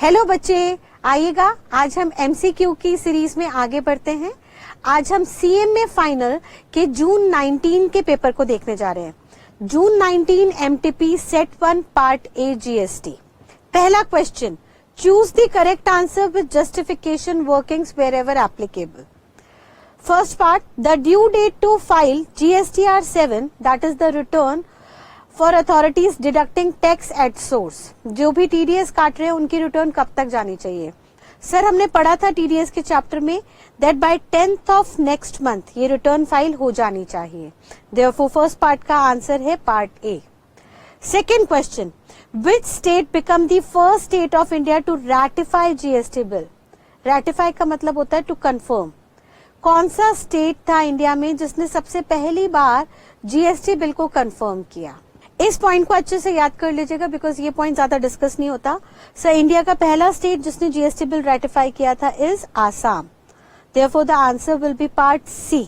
Hello बच्चे, आइएगा आज हम एमसीक्यू की सीरीज में आगे बढ़ते हैं। आज हम सीएमए फाइनल के जून 19 के पेपर को देखने जा रहे हैं। June 19 MTP set 1 part A GST. पहला question, choose the correct answer with justification workings wherever applicable. First part, the due date to file GSTR 7 that is the return for authorities deducting tax at source. जो भी TDS काट रहे हैं उनकी return कब तक जानी चाहिए? सर हमने पढ़ा था टीडीएस के चैप्टर में that by 10th of next month ये रिटर्न फाइल हो जानी चाहिए। देयरफॉर फर्स्ट पार्ट का आंसर है part A. Second question, which state become the first state of India to ratify GST bill? Ratify का मतलब होता है टू कंफर्म। कौन सा स्टेट था इंडिया में जिसने सबसे पहली बार जीएसटी बिल को कंफर्म किया? इस पॉइंट को अच्छे से याद कर लीजिएगा बिकॉज ये पॉइंट ज्यादा डिस्कस नहीं होता। सर इंडिया का पहला स्टेट जिसने जीएसटी बिल रेटिफाई किया था is Assam. Therefore the answer will be part C.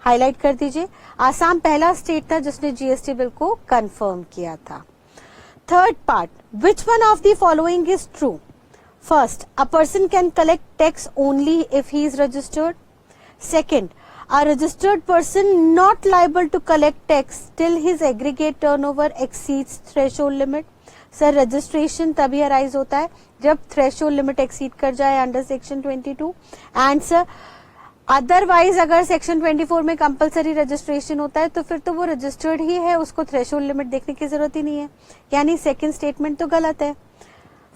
Highlight कर दीजिए, आसाम पहला स्टेट था जिसने जीएसटी बिल को कंफर्म किया था। Third part, which one of the following is true? First, a person can collect tax only if he is registered. Second, a registered person not liable to collect tax till his aggregate turnover exceeds threshold limit. Sir registration तभी arise होता है जब threshold limit exceed कर जाए under section 22। And sir otherwise अगर section 24 में compulsory registration होता है तो फिर तो वो रजिस्टर्ड ही है, उसको थ्रेशोल्ड लिमिट देखने की जरूरत ही नहीं है। यानी सेकेंड स्टेटमेंट तो गलत है,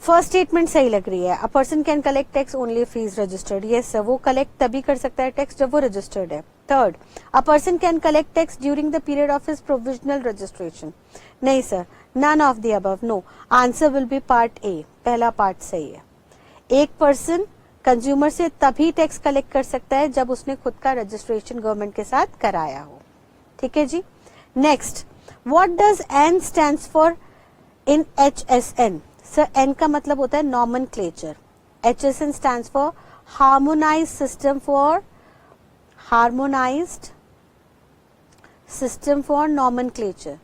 फर्स्ट स्टेटमेंट सही लग रही है। A person can collect tax only if he is registered. Yes sir, वो कलेक्ट तभी कर सकता है टैक्स जब वो रजिस्टर्ड है। Third, a person can collect tax during the period of his provisional registration. नहीं sir, none of the above, no. Answer will be part A, पहला पार्ट सही है। एक पर्सन कंज्यूमर से तभी टैक्स कलेक्ट कर सकता है जब उसने खुद का रजिस्ट्रेशन गवर्नमेंट के साथ कराया हो। ठीक है जी। Next, what does N stands for in HSN? Sir N का मतलब होता है nomenclature. HSN stands for harmonised system for nomenclature.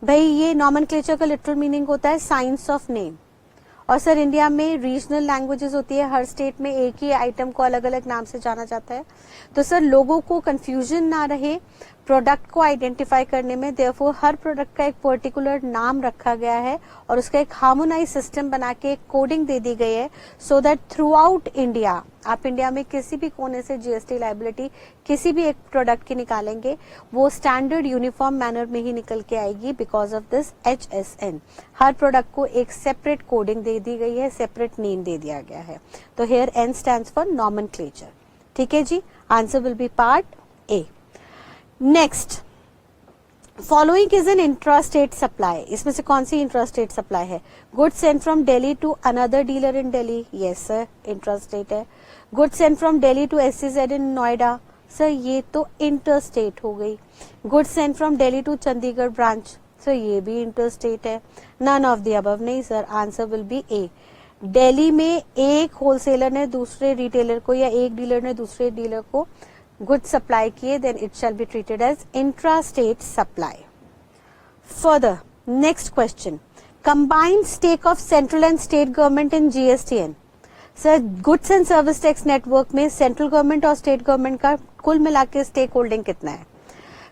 भाई ये नॉमेनक्लेचर का लिटरल मीनिंग होता है साइंस ऑफ नेम। और सर इंडिया में रीजनल लैंग्वेजेस होती है, हर स्टेट में एक ही आइटम को अलग अलग नाम से जाना जाता है। तो सर लोगों को कंफ्यूजन ना रहे प्रोडक्ट को आइडेंटिफाई करने में, देयरफॉर हर प्रोडक्ट का एक पर्टिकुलर नाम रखा गया है और उसका एक हार्मोनाइज सिस्टम बना के एक कोडिंग दे दी गई है so that through out India आप इंडिया में किसी भी कोने से जीएसटी लाइबिलिटी किसी भी एक प्रोडक्ट की निकालेंगे वो स्टैंडर्ड यूनिफॉर्म मैनर में ही निकल के आएगी because of this HSN। Her product को एक सेपरेट कोडिंग दे दी गई है, सेपरेट नेम दे दिया गया है। तो here N stands for nomenclature. ठीक है जी, answer will be part A. Next, following is an intrastate supply. इसमें से कौन सी इंट्रास्टेट सप्लाई है? Goods sent from Delhi to another dealer in Delhi. Yes sir, intrastate है। Goods sent from Delhi to SEZ in Noida. Sir ये तो इंटरस्टेट हो गई। Goods sent from Delhi to Chandigarh branch. Sir ये भी इंटरस्टेट है। नन ऑफ द अबव, नहीं सर, आंसर विल बी ए। दिल्ली में एक होलसेलर ने दूसरे रिटेलर को या एक डीलर ने दूसरे डीलर को गुड सप्लाई किए, then it shall be treated as intrastate supply. Further, next question, combined stake of central and state government in GSTN। Sir goods and service tax network में central government और state government का कुल मिला के stake holding कितना है?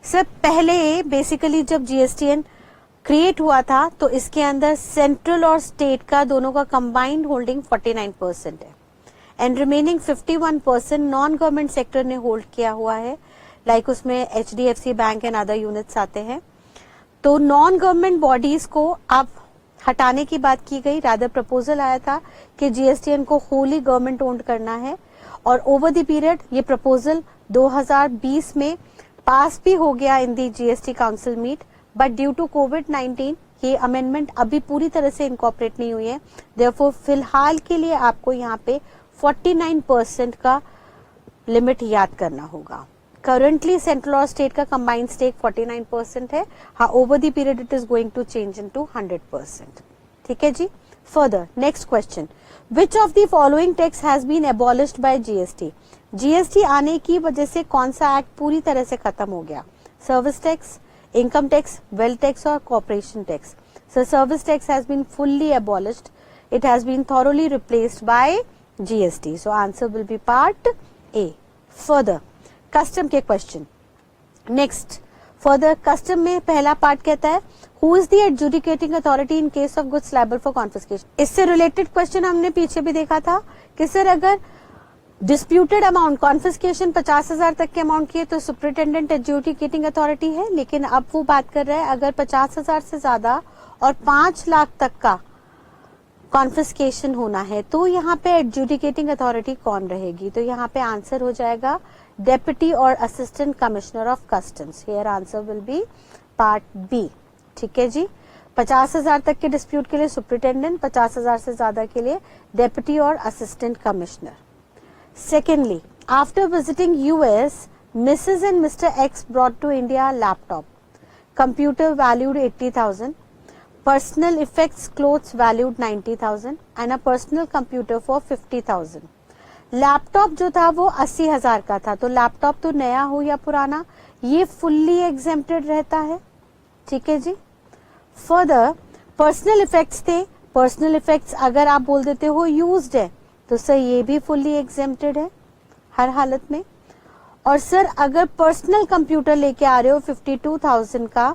Sir पहले basically जब GSTN क्रिएट हुआ था तो इसके अंदर सेंट्रल और स्टेट का दोनों का कंबाइंड होल्डिंग 49% है and remaining 51% non government sector ने होल्ड किया हुआ है। लाइक उसमें HDFC bank and other units आते हैं। तो नॉन गवर्नमेंट बॉडीज को अब हटाने की बात की गई, रादर प्रपोजल आया था कि GSTN को होली गवर्नमेंट ओन्ड करना है और ओवर द पीरियड ये प्रपोजल 2020 में पास भी हो गया in the GST council meet, but due to COVID-19 ये अमेंडमेंट अभी पूरी तरह से इनकॉर्पोरेट नहीं हुई है। देयरफॉर फिलहाल के लिए आपको यहाँ पे 49% का लिमिट याद करना होगा। करंटली सेंट्रल और स्टेट का कंबाइंड स्टेक 49% है। हाँ, over the period it is going to change into 100%। ठीक है जी। Further, next question, which of the following tax has been abolished by GST? GST आने की वजह से कौन सा एक्ट पूरी तरह से खत्म हो गया? Service tax, income tax, wealth tax और corporation tax. So service tax has been fully abolished it has been thoroughly replaced by GST. So answer will be part A. Further, custom के question. Next, further custom में पहला part कहता है who is the adjudicating authority in case of goods liable for confiscation. इससे related question हमने पीछे भी देखा था कि सर अगर डिस्प्यूटेड अमाउंट कॉन्फिस्केशन 50,000 तक के अमाउंट की है तो सुपरिटेंडेंट एडजुडिकेटिंग अथॉरिटी है, लेकिन अब वो बात कर रहा है अगर 50,000 से ज्यादा और 5 लाख तक का कॉन्फिस्केशन होना है तो यहाँ पे एडजुडिकेटिंग अथॉरिटी कौन रहेगी. तो यहाँ पे आंसर हो जाएगा डेप्यूटी और assistant commissioner of customs. Here answer will be part B. ठीक है जी. 50,000 तक के डिस्प्यूट के लिए सुपरिटेंडेंट, 50,000 से ज्यादा के लिए डेप्यूटी और assistant commissioner. Secondly, after visiting US, Mrs. and Mr. X brought to India laptop, computer valued 80,000, personal effects clothes valued 90,000 and a personal computer for 50,000. Laptop जो था वो 80,000 का था. तो लैपटॉप तो नया हो या पुराना ये फुल्ली एग्जेम्प्टेड रहता है. ठीक है जी. फर्दर पर्सनल इफेक्ट्स थे. पर्सनल इफेक्ट्स अगर आप बोल देते हो यूज्ड है तो सर ये भी फुल्ली एग्जेम्प्टेड है हर हालत में. और सर अगर पर्सनल कंप्यूटर लेके आ रहे हो 52,000 का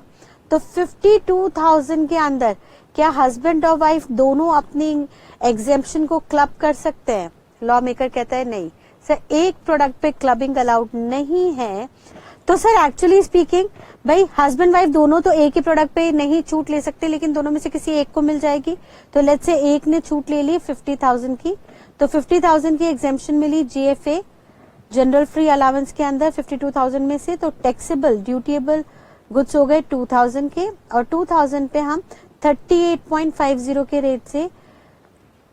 तो 52,000 के अंदर क्या हस्बैंड और वाइफ दोनों अपनी एग्जेम्पशन को क्लब कर सकते हैं. लॉ मेकर कहता है नहीं सर, एक प्रोडक्ट पे क्लबिंग अलाउड नहीं है. तो सर एक्चुअली स्पीकिंग भाई हस्बैंड वाइफ दोनों तो एक ही प्रोडक्ट पे नहीं छूट ले सकते, लेकिन दोनों में से किसी एक को मिल जाएगी. तो लेट्स से एक ने छूट ले ली 50,000 की, तो 50,000 की एग्जेम्पशन मिली GFA जनरल फ्री अलावेंस के अंदर 52,000 में से. तो टैक्सेबल ड्यूटेबल गुड्स हो गए 2,000 के और 2,000 पे हम 38.50 के रेट से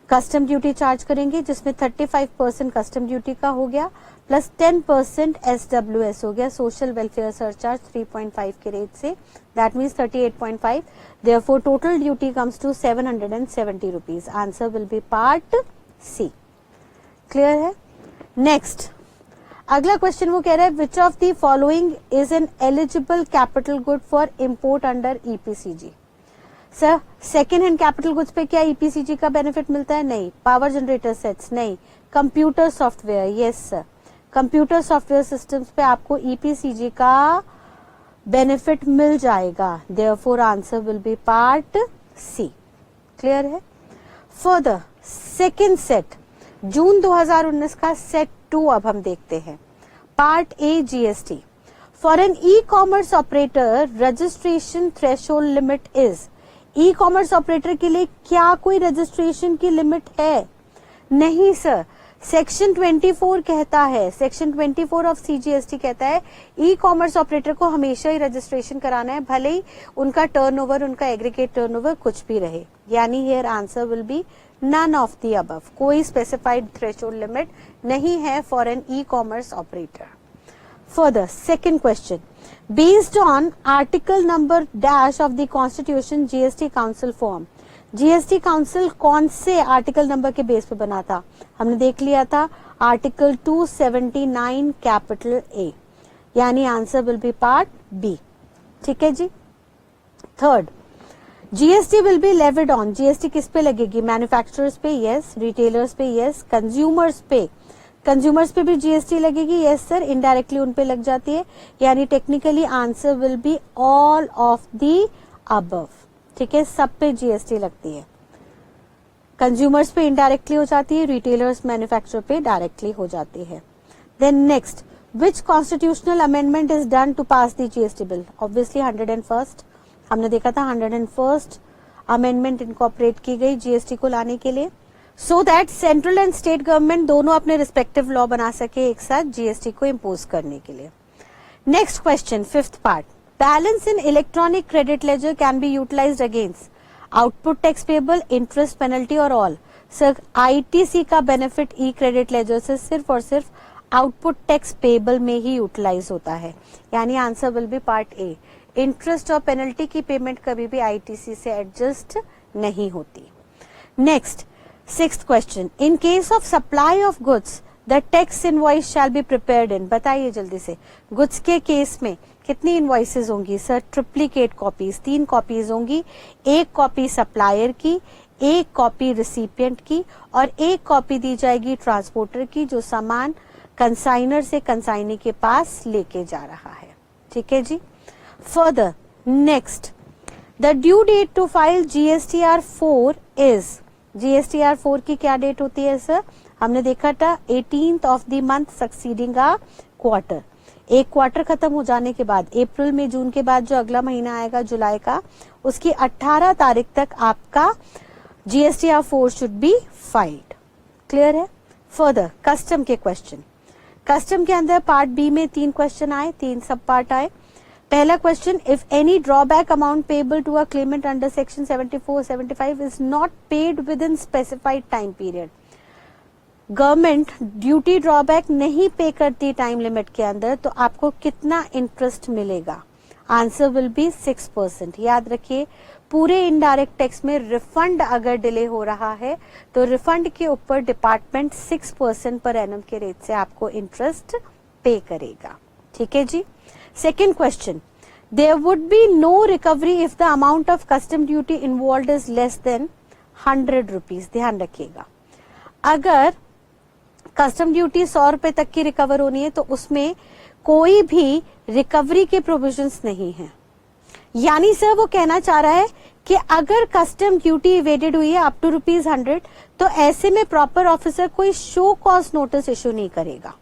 कस्टम ड्यूटी चार्ज करेंगे, जिसमें 35% कस्टम ड्यूटी का हो गया प्लस 10% SWS हो गया, सोशल वेलफेयर सरचार्ज 3.5 के रेट से. That means 38.5. Therefore total duty comes to 770 rupees. Answer will be part C. Clear है. नेक्स्ट अगला क्वेश्चन वो कह रहा है which of the following is an eligible capital good for import under EPCG. Sir second hand capital goods पे क्या EPCG का benefit मिलता है. नहीं. पावर जनरेटर सेट्स नहीं. Computer software yes sir. Computer software systems पे आपको EPCG का बेनिफिट मिल जाएगा. Therefore answer will be part C. Clear है. फर्दर सेकेंड सेट जून 2019 का सेट 2 अब हम देखते हैं. Part A GST. For an e commerce operator registration threshold limit is. E commerce operator के लिए क्या कोई रजिस्ट्रेशन की लिमिट है. नहीं सर. सेक्शन 24 कहता है, सेक्शन 24 ऑफ CGST कहता है ई कॉमर्स ऑपरेटर को हमेशा ही रजिस्ट्रेशन कराना है, भले ही उनका टर्नओवर, उनका एग्रीगेट टर्नओवर कुछ भी रहे. यानी here answer will be none of the above. कोई स्पेसिफाइड थ्रेशोल्ड लिमिट नहीं है for an e commerce operator. Further second question. Based on article number dash of the constitution GST council form. GST council कौन से article number के base पे बना था. हमने देख लिया था आर्टिकल 279 कैपिटल A. यानी answer will be part B. ठीक है जी. Third GST will be levied on. GST किस पे लगेगी. मैन्युफैक्चरर्स पे यस. रिटेलर्स पे यस. कंज्यूमर्स पे. कंज्यूमर्स पे भी GST लगेगी यस सर. इनडायरेक्टली उन पे लग जाती है. यानी technically answer will be all of the above. ठीक है. सब पे GST लगती है. कंज्यूमर्स पे इनडायरेक्टली हो जाती है, रिटेलर्स मैन्युफैक्चरर पे डायरेक्टली हो जाती है. Then next which constitutional amendment is done to pass the GST bill. Obviously 101st. हमने देखा था 101st अमेंडमेंट इनकॉर्पोरेट की गई GST को लाने के लिए, so that central and state government दोनों अपने रिस्पेक्टिव लॉ बना सके एक साथ GST को इम्पोज करने के लिए. Next question fifth part. Balance in electronic credit ledger can be utilised against output tax payable, interest, penalty और ऑल. सर ITC का बेनिफिट ई क्रेडिट लेजर से सिर्फ और सिर्फ आउटपुट टैक्स पेबल में ही यूटिलाइज होता है. यानी answer will be part A. Interest और पेनल्टी की पेमेंट कभी भी ITC से एडजस्ट नहीं होती. Next sixth question. In case of supply of goods the tax invoice shall be prepared in. बताइए जल्दी से. गुड्स के केस में कितनी इनवॉइसेस होंगी सर. ट्रिप्लीकेट कॉपीज, 3 कॉपीज होंगी. एक कॉपी सप्लायर की, एक कॉपी रिसिपिएंट की और एक कॉपी दी जाएगी ट्रांसपोर्टर की जो सामान कंसाइनर से कंसाइनी के पास लेके जा रहा है। ठीक है जी। Further next, the due date to file GSTR 4 is, GSTR 4 की क्या डेट होती है सर? हमने देखा था 18th of the month succeeding a quarter. एक क्वार्टर खत्म हो जाने के बाद अप्रैल में जून के बाद जो अगला महीना आएगा जुलाई का, उसकी 18 तारीख तक आपका GSTR 4 should be filed. Clear है? फर्दर कस्टम के क्वेश्चन, कस्टम के अंदर पार्ट बी में 3 क्वेश्चन आए, 3 सब पार्ट आए। पहला question, if any drawback amount payable to a claimant under section 74-75 is not paid within specified time period, government duty drawback नहीं पे करती टाइम लिमिट के अंदर, तो आपको कितना इंटरेस्ट मिलेगा? Answer will B 6%। याद रखिए, पूरे इनडायरेक्ट टैक्स में रिफंड अगर डिले हो रहा है तो रिफंड के ऊपर डिपार्टमेंट 6% पर एनम के रेट से आपको इंटरेस्ट पे करेगा। ठीक है जी। Second question, there would be no recovery if the amount of custom duty involved is less than 100 rupees. ध्यान रखिएगा, अगर कस्टम ड्यूटी 100 रुपए तक की रिकवर होनी है तो उसमें कोई भी रिकवरी के प्रोविजंस नहीं है। यानी सर वो कहना चाह रहा है कि अगर कस्टम ड्यूटी इवेडेड हुई है अप टू ₹100 तो ऐसे में प्रॉपर ऑफिसर कोई शो कॉज नोटिस इशू नहीं करेगा।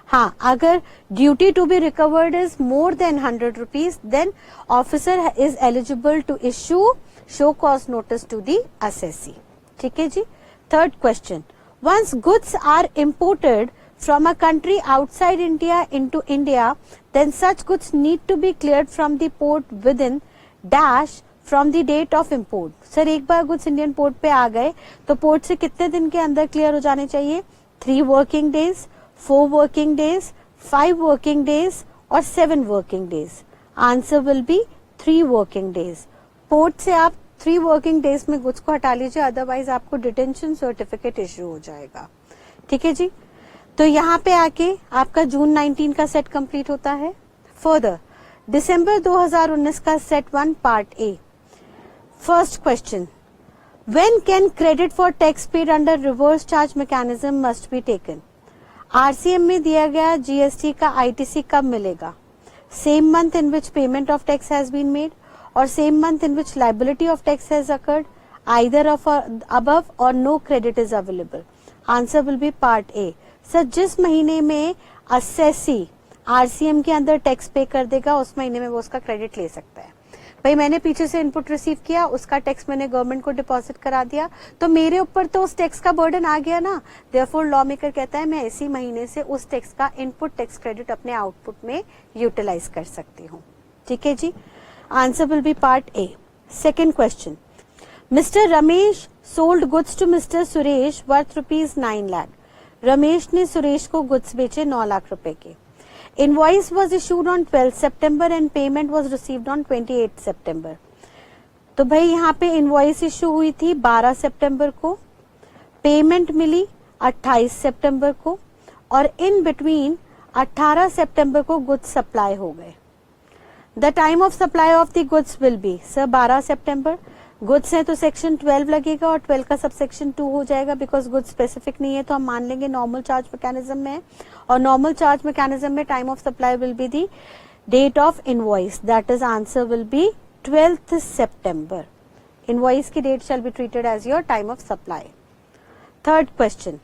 हाँ, अगर duty to be recovered is more than 100 rupees then officer is eligible to issue show cause notice to the assessee. ठीक है जी। Third question, once goods are imported from a country outside India into India, then such goods need to be cleared from the port within dash from the date of import. Sir एक बार goods Indian port पे आ गए तो port से कितने दिन के अंदर clear हो जाने चाहिए? 3 working days, 4 working days, 5 working days और 7 working days. Answer will B 3 working days. Port से आप 3 वर्किंग डेज में गुड्स को हटा लीजिए, अदरवाइज आपको डिटेंशन सर्टिफिकेट इश्यू हो जाएगा। ठीक है जी। तो यहाँ पे आके आपका जून 19 का सेट कंप्लीट होता है। फर्दर दिसंबर 2019 का set 1 part A. First question, when can credit for tax paid under reverse charge mechanism must be taken? RCM में दिया गया GST का ITC कब मिलेगा? Same month in which payment of tax has been made or same month in which liability of tax has occurred, either of above or no credit is available. Answer will be part A. Sir जिस महीने में assessee RCM के अंदर tax पे कर देगा उस महीने में वो उसका क्रेडिट ले सकता है। भाई मैंने पीछे से इनपुट रिसीव किया, उसका टैक्स मैंने गवर्नमेंट को डिपॉजिट करा दिया तो मेरे ऊपर तो उस टैक्स का बर्डन आ गया ना। देयरफॉर लॉ मेकर कहता है मैं इसी महीने से उस टैक्स का इनपुट टैक्स क्रेडिट अपने आउटपुट में यूटिलाइज कर सकती हूँ। ठीक है जी। Answer will be part A. Second question. Mr. Ramesh sold goods to Mr. Suresh worth ₹9 lakh. Ramesh ने सुरेश को गुड्स बेचे 9 लाख रुपए के। Invoice was issued on 12 September and payment was received on 28 September. तो भाई यहाँ पे इनवॉइस इशू हुई थी 12 सितंबर को, पेमेंट मिली 28 सितंबर को और इन बिटवीन 18 सितंबर को गुड्स सप्लाई हो गए। The time of supply of the goods will be, sir 12 September goods है तो सेक्शन 12 लगेगा और 12 का सब सेक्शन 2 हो जाएगा बिकॉज गुड्स स्पेसिफिक नहीं है तो हम मान लेंगे नॉर्मल चार्ज मैकेनिज्म में है और नॉर्मल चार्ज मैकेनिज्म में time of supply will be the date of invoice, that is answer will be 12th September. Invoice की date shall be treated as your time of supply. Third question.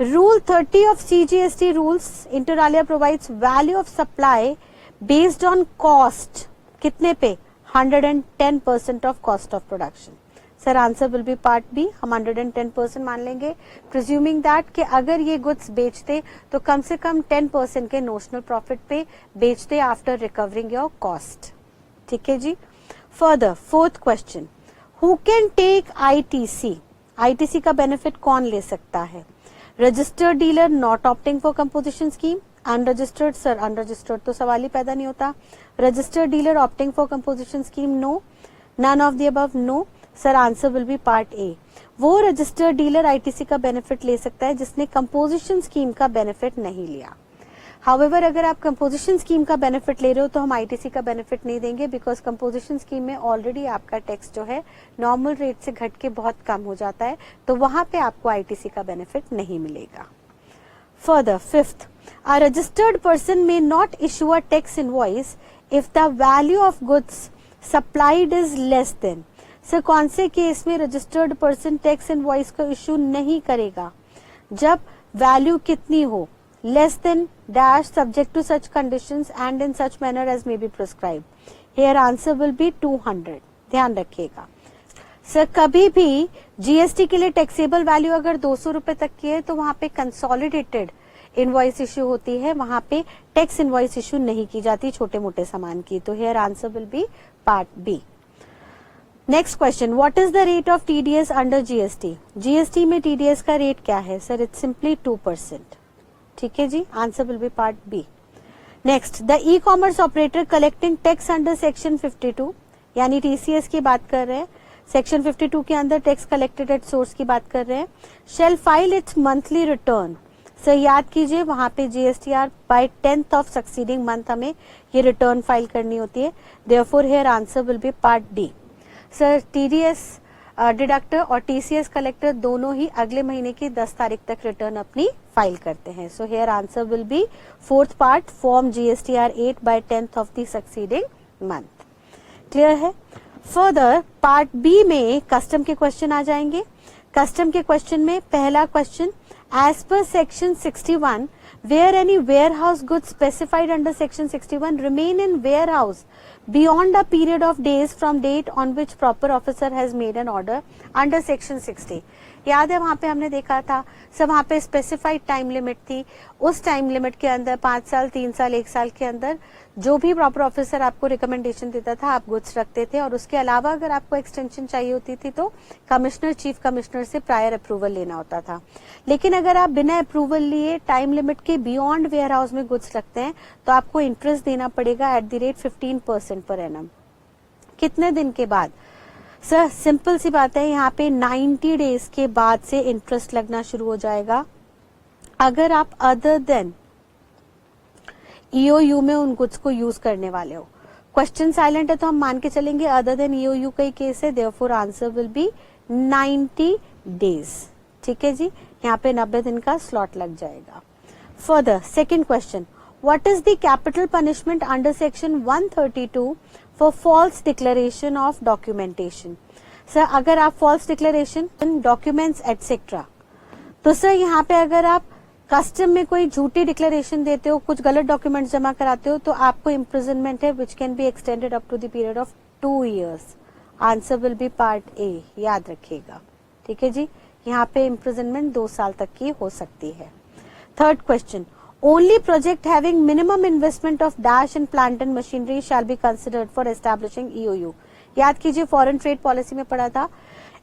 Rule 30 of CGST rules inter alia provides value of supply based on cost. कितने पे? 110% of cost of production. Sir, answer will be part B. हम 110% मान लेंगे, presuming that कि अगर ये goods बेचते तो कम से कम 10% के notional profit पे बेचते after recovering your cost. ठीक है जी. Further, fourth question. Who can take ITC? ITC का benefit कौन ले सकता है? Registered dealer not opting for composition scheme. Unregistered, sir, unregistered तो सवाल ही पैदा नहीं होता. Registered dealer opting for composition scheme, no. None of the above, no. Sir, answer will be part A. वो registered dealer ITC का benefit ले सकता है जिसने composition scheme का benefit नहीं लिया. हाउएवर अगर आप कंपोजिशन स्कीम का बेनिफिट ले रहे हो तो हम आईटीसी का बेनिफिट नहीं देंगे, बिकॉज कंपोजिशन स्कीम में ऑलरेडी आपका टैक्स जो है नॉर्मल रेट से घट के बहुत कम हो जाता है, तो वहां पे आपको आईटीसी का बेनिफिट नहीं मिलेगा. Further, fifth, a registered person may not issue a tax invoice if the value of goods supplied is less than. Sir कौन से केस में रजिस्टर्ड पर्सन टैक्स इनवॉइस को इशू नहीं करेगा? जब वैल्यू कितनी हो, less than dash subject to such conditions and in such manner as may be prescribe. Here answer will be 200. ध्यान रखिएगा सर, कभी भी जीएसटी के लिए टैक्सेबल वैल्यू अगर 200 रुपए तक की है तो वहां पे कंसोलिडेटेड इनवॉइस इश्यू होती है, वहां पे टैक्स इनवॉइस इश्यू नहीं की जाती छोटे मोटे सामान की. तो here answer will be part B. Next question, what is the rate of TDS under GST? GST में टीडीएस का रेट क्या है? Sir it's simply 2%. ठीक है जी, answer will be part B. Next, the e commerce operator collecting tax under section 52, यानी TCS की बात कर रहे हैं, सेक्शन 52 के अंदर टैक्स कलेक्टेड एट सोर्स की बात कर रहे हैं. Shall file its monthly return. Sir याद कीजिए वहां पे GSTR by 10th of succeeding month हमें ये रिटर्न फाइल करनी होती है. Therefore here answer will be part D. Sir TDS deductor और टीसीएस कलेक्टर दोनों ही अगले महीने की 10 तारीख तक रिटर्न अपनी फाइल करते हैं. So here answer will be fourth part, form GSTR 8 by 10th of the succeeding month. Clear है? फर्दर पार्ट बी में कस्टम के क्वेश्चन आ जाएंगे. कस्टम के क्वेश्चन में पहला question, as per section 61 where any warehouse goods specified under section 61 remain in warehouse beyond a period of days from date on which proper officer has made an order under section 60. याद है वहां पे हमने देखा था सब, वहां पे स्पेसिफाइड टाइम लिमिट थी. उस टाइम लिमिट के अंदर 5 साल, 3 साल, 1 साल के अंदर जो भी प्रॉपर ऑफिसर आपको रिकमेंडेशन देता था आप गुड्स रखते थे, और उसके अलावा अगर आपको एक्सटेंशन चाहिए होती थी तो कमिश्नर, चीफ कमिश्नर से प्रायर अप्रूवल लेना होता था. लेकिन अगर आप बिना अप्रूवल लिए टाइम लिमिट के बियॉन्ड वेयर हाउस में गुड्स रखते हैं तो आपको इंटरेस्ट देना पड़ेगा at the rate 15% per annum. कितने दिन के बाद? सर सिंपल सी बात है, यहाँ पे 90 डेज के बाद से इंटरेस्ट लगना शुरू हो जाएगा. अगर आप अदर देन ईओयू में उन गुड्स को यूज करने वाले हो. क्वेश्चन साइलेंट है तो हम मान के चलेंगे अदर देन ईओयू का ही केस है. Therefore answer will B 90 days. ठीक है जी, यहाँ पे 90 दिन का स्लॉट लग जाएगा. Further second question, what is the capital punishment under section 132 for false declaration of documentation? Sir अगर आप फॉल्स डिक्लेरेशन डॉक्यूमेंट्स एटसेट्रा, तो सर यहाँ पे अगर आप कस्टम में कोई झूठी डिक्लेरेशन देते हो, कुछ गलत डॉक्यूमेंट्स जमा कराते हो, तो आपको इम्प्रिजनमेंट है which can be extended up to the period of 2 years. Answer will be part A. याद रखिएगा. ठीक है जी, यहाँ पे इम्प्रिजनमेंट 2 साल तक की हो सकती है. Third question, only project having minimum investment of dash in plant and machinery shall be considered for establishing EOU. याद कीजिए फॉरेन ट्रेड पॉलिसी में पढ़ा था,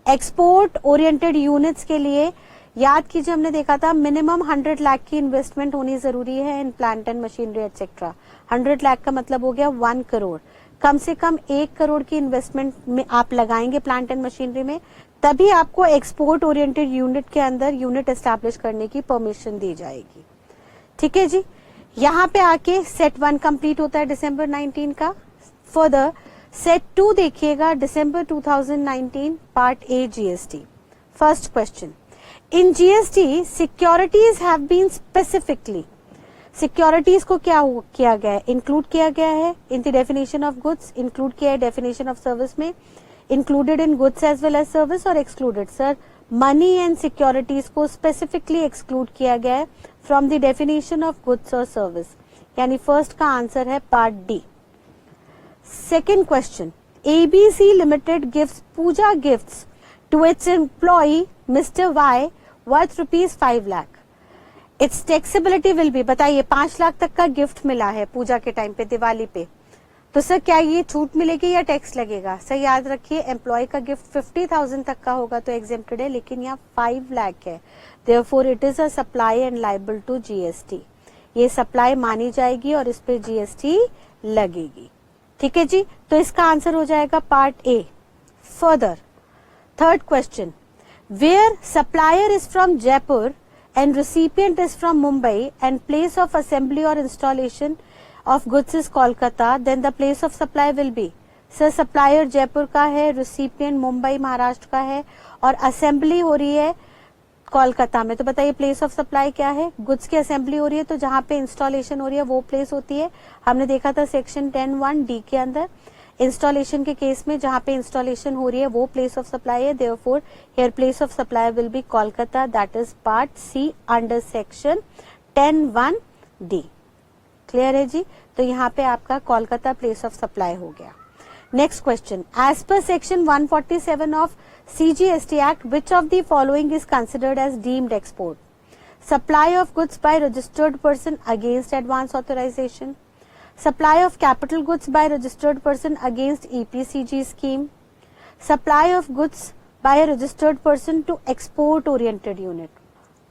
एक्सपोर्ट ओरिएंटेड यूनिट्स के लिए याद कीजिए हमने देखा था मिनिमम 100 लाख की इन्वेस्टमेंट होनी जरूरी है in plant and machinery etcetera. 100 lakh का मतलब हो गया 1 करोड़. कम से कम 1 करोड़ की इन्वेस्टमेंट में आप लगाएंगे प्लांट एंड मशीनरी में, तभी आपको एक्सपोर्ट ओरिएंटेड यूनिट के अंदर यूनिट एस्टैब्लिश करने की परमिशन दी जाएगी. ठीक है जी, यहाँ पे आके सेट 1 कंप्लीट होता है दिसंबर 19 का. फर्दर सेट 2 देखिएगा दिसंबर 2019, part A GST. First question, in GST securities have been specifically, securities को क्या किया गया है? इंक्लूड किया गया है in the definition of goods, include किया है डेफिनेशन ऑफ सर्विस में, included in goods as well as service, और excluded? Sir money and securities को स्पेसिफिकली एक्सक्लूड किया गया है from the definition of goods और सर्विस, यानी फर्स्ट का आंसर है part D. Second question, ABC limited gives Puja gifts to its employ mister Y worth ₹5 lakh. Its taxability will be, बताइए 5 लाख तक का गिफ्ट मिला है पूजा के टाइम पे, दिवाली पे, तो सर क्या ये छूट मिलेगी या टैक्स लगेगा? सर याद रखिए एम्प्लॉय का गिफ्ट 50,000 तक का होगा तो एग्जेम्प्टेड है, लेकिन यहाँ 5 लाख है. Therefore it is a supply and liable to GST. ये सप्लाई मानी जाएगी और इस पे जीएसटी लगेगी. ठीक है जी, तो इसका आंसर हो जाएगा part A. Further third question, where supplier is from Jaipur and recipient is from Mumbai and place of assembly or installation of goods is Kolkata, then the place of supply will be, sir supplier Jaipur का है, recipient Mumbai Maharashtra का है और assembly हो रही है कोलकाता में, तो बताइए प्लेस ऑफ सप्लाई क्या है? गुड्स की असेंबली हो रही है तो जहां पे इंस्टॉलेशन हो रही है वो प्लेस होती है, हमने देखा था सेक्शन 10(1)(d) के अंदर। इंस्टॉलेशन के केस में जहां पे इंस्टॉलेशन हो रही है वो प्लेस ऑफ सप्लाई है, therefore here place of supply will be Kolkata, that is part C under section 10(1)(d). Clear है जी? तो यहाँ पे आपका कोलकाता प्लेस ऑफ सप्लाई हो गया। Next question, as per section 147 of CGST Act, which of the following is considered as deemed export? Supply of goods by registered person against advance authorization, supply of capital goods by registered person against EPCG scheme, supply of goods by a registered person to export oriented unit,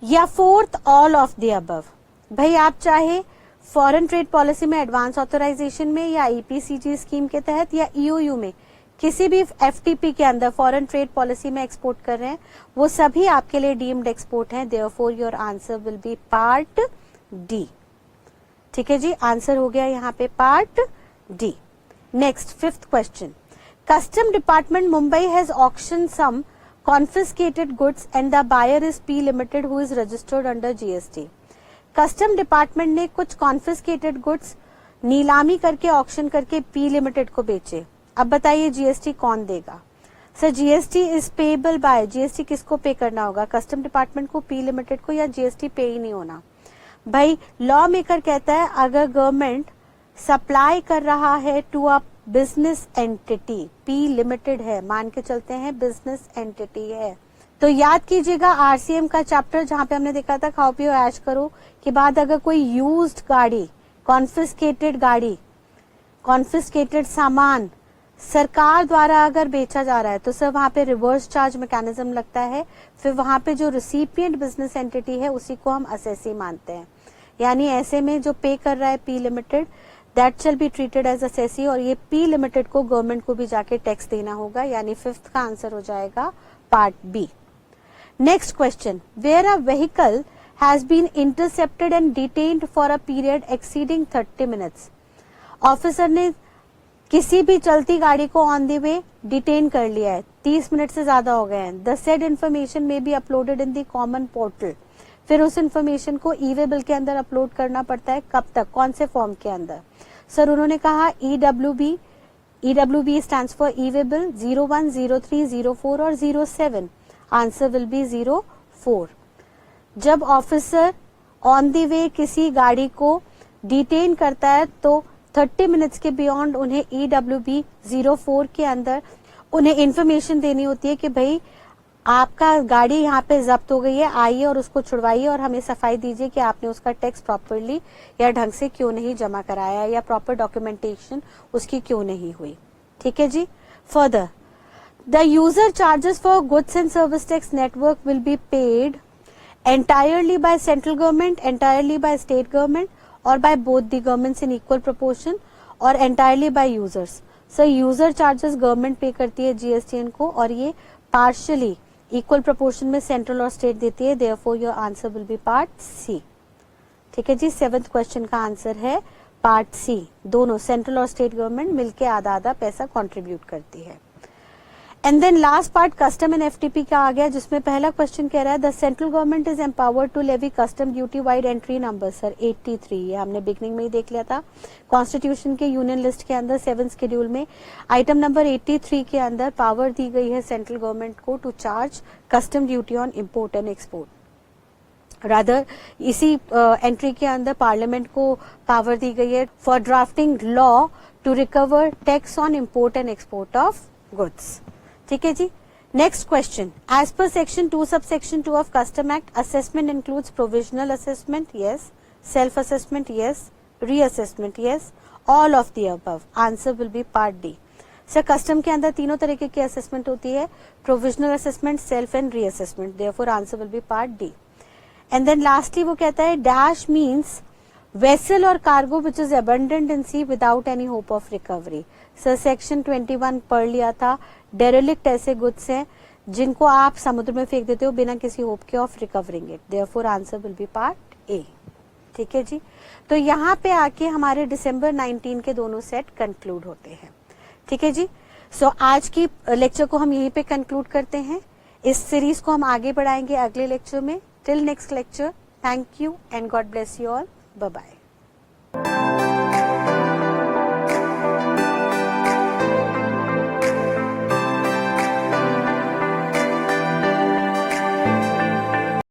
या fourth all of the above. भाई आप चाहे foreign trade policy में advance authorisation में या EPCG scheme के तहत या EOU में किसी भी FTP के अंदर फॉरेन ट्रेड पॉलिसी में एक्सपोर्ट कर रहे हैं, वो सभी आपके लिए डीम्ड एक्सपोर्ट हैं, therefore your answer will be part D. ठीक है जी, आंसर हो गया यहाँ पे part D. Next fifth question, custom department Mumbai has auction some confiscated goods and the buyer is P Limited who is registered under GST। Custom department ने कुछ confiscated goods नीलामी करके ऑक्शन करके P Limited को बेचे। अब बताइए जीएसटी कौन देगा? Sir GST is payable by, GST किसको पे करना होगा? कस्टम डिपार्टमेंट को, P Limited को, या जीएसटी पे ही नहीं होना? भाई लॉ मेकर कहता है अगर गवर्नमेंट सप्लाई कर रहा है to a business entity, P Limited है, मान के चलते हैं बिजनेस एंटिटी है, तो याद कीजिएगा आरसीएम का चैप्टर जहां पे हमने देखा था खाओ पियो ऐश करो के बाद अगर कोई यूज्ड गाड़ी, कॉन्फिस्केटेड सामान सरकार द्वारा अगर बेचा जा रहा है तो सर वहां पे रिवर्स चार्ज मैकेनिज्म लगता है, फिर वहां पे जो रिसिपिएंट बिजनेस एंटिटी है उसी को हम असेसी मानते हैं, यानी ऐसे में जो पे कर रहा है P Limited that shall be treated as assessee, और ये P Limited को गवर्नमेंट को भी जाके टैक्स देना होगा, यानी फिफ्थ का आंसर हो जाएगा part B. Next question, where a vehicle has been intercepted and detained for a period exceeding 30 minutes. Officer ने किसी भी चलती गाड़ी को ऑन द वे डिटेन कर लिया है, 30 मिनट से ज्यादा हो गए हैं। द सेड इन्फॉर्मेशन में be uploaded in the common portal, फिर उस इन्फॉर्मेशन को ई-वे-बिल के अंदर अपलोड करना पड़ता है, कब तक, कौन से फॉर्म के अंदर? सर उन्होंने कहा EWB स्टैंड्स फॉर ई-वे-बिल 01, 03, 04 और 07। Answer will B 04। जब ऑफिसर ऑन द वे किसी गाड़ी को डिटेन करता है तो 30 मिनट्स के बियॉन्ड उन्हें EWB 04 के अंदर उन्हें इंफॉर्मेशन देनी होती है कि भाई आपका गाड़ी यहाँ पे जब्त हो गई है, आइए और उसको छुड़वाइए और हमें सफाई दीजिए कि आपने उसका टैक्स प्रॉपरली या ढंग से क्यों नहीं जमा कराया या प्रॉपर डॉक्यूमेंटेशन उसकी क्यों नहीं हुई। ठीक है जी। Further, the user charges for goods and service tax network will be paid entirely by central government, entirely by state government or by both the governments in equal proportion or entirely by users। So user charges government पे करती है GSTN को और ये partially equal proportion में central और state देती है, therefore your answer will be part C। ठीक है जी, 7th क्वेश्चन का आंसर है पार्ट C। दोनों सेंट्रल और स्टेट गवर्नमेंट मिलके आधा आधा पैसा कंट्रीब्यूट करती है। And then last part custom and FTP का आ गया, जिसमें पहला क्वेश्चन कह रहा है the central government is empowered to levy custom duty vide entry number. Sir 83, ये हमने बिगनिंग में ही देख लिया था। कॉन्स्टिट्यूशन के यूनियन लिस्ट के अंदर 7th शेड्यूल में आइटम नंबर 83 के अंदर पावर दी गई है सेंट्रल गवर्नमेंट को to charge custom duty on import and export. Rather इसी एंट्री के अंदर पार्लियामेंट को पावर दी गई है for drafting law to recover tax on import and export of goods. ठीक है जी। Next question, as per section 2 subsection 2 of custom act assessment includes provisional assessment, yes, self assessment, yes, reassessment, yes, all of the above. Answer will be part D. Sir custom के अंदर तीनों तरीके की assessment होती है, provisional assessment, self and reassessment, therefore answer will be part D. And then lastly वो कहता है डैश मीन्स वेसल और cargo which is abundant in sea without any hope of recovery. Sir section 21 पढ़ लिया था, डेरेलिक्ट ऐसे गुड्स हैं जिनको आप समुद्र में फेंक देते हो बिना किसी होप के of recovering it, therefore answer will be part ए। ठीक है जी, तो यहाँ पे आके हमारे दिसंबर 19 के दोनों सेट कंक्लूड होते हैं। ठीक है जी, सो आज की लेक्चर को हम यहीं पे कंक्लूड करते हैं। इस सीरीज को हम आगे बढ़ाएंगे अगले लेक्चर में। Till next lecture, thank you and God bless you all, bye bye.